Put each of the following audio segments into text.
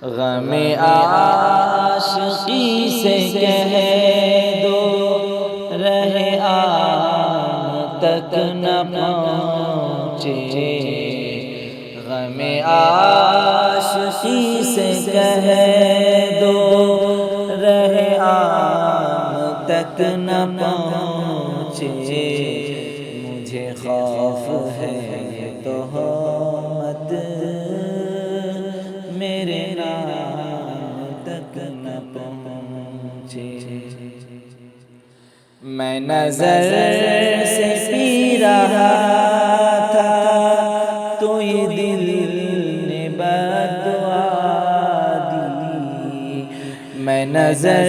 غم عاشقی سے کہہ دو رہے آن تک نہ پہنچے، غم عاشقی سے کہہ دو رہے آن تک نہ پہنچے، مجھے خوف ہے یہ تہمت میرے نام تک نہ پہنچے۔ میں نظر سے پی رہا تھا تو یہ دل نے بددعا دی، میں نظر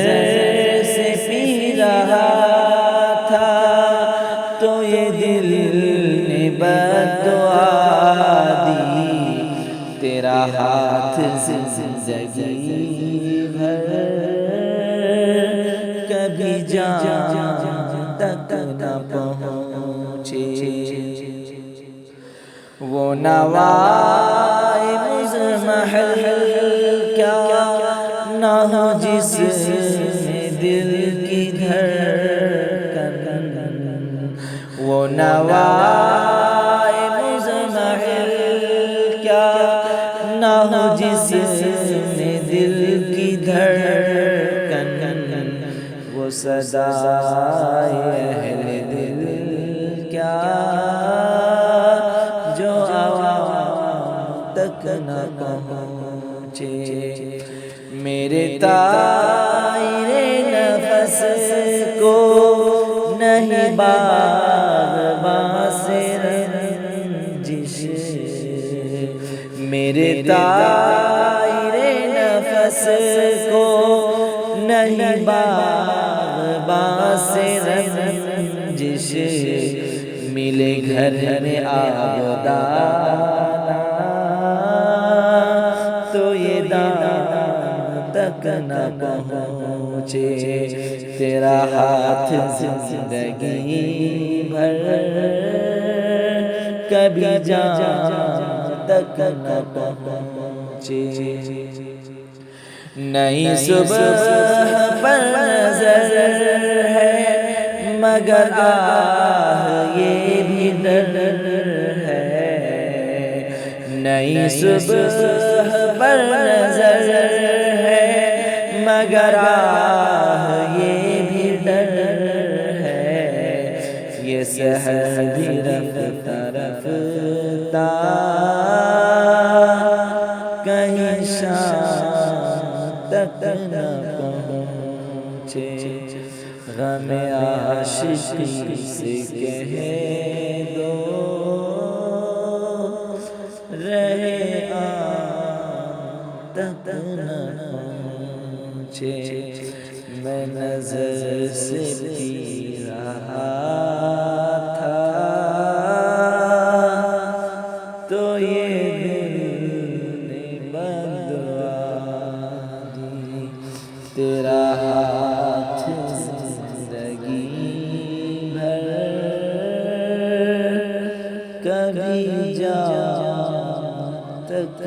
سے پی رہا تھا تو یہ دل نے بددعا دی، تیرا ہاتھ زندگی بھر کبھی جان تک نہ پہنچے، وہ نوائے مزمحل کیا نہ ہو جس میں دل کی دھڑکن، وہ نوائے مزمحل کیا نہ ہو جس میں دل کی دھڑکن، وہ صدائے اہل دل کیا جو عوام تک نہ پہنچے، میرے طائر نفس کو نہیں باغباں سے رنجش، میرے طائر نفس کو نہیں باغباں سے رنجش، ملے گھر میں آبادانہ تو یہ دام تک نہ پہنچے، تیرا ہاتھ زندگی بھر کبھی جان تک نہ پہنچے، نئی صبح پر نظر ہے مگر آہ یہ بھی ڈر ہے، نئی صبح پر نظر ہے مگر آہ یہ بھی ڈر ہے، یہ سحر بھی رفتہ رفتہ کہیں شام تک نہ پہنچے، غم عاشقی سے کہہ دو رہے آن تک نہ پہنچے، میں نظر سے پی رہا تھا تو یہ دل نے بددعا دی، تیرا ہاتھ زندگی بھر کبھی جان تک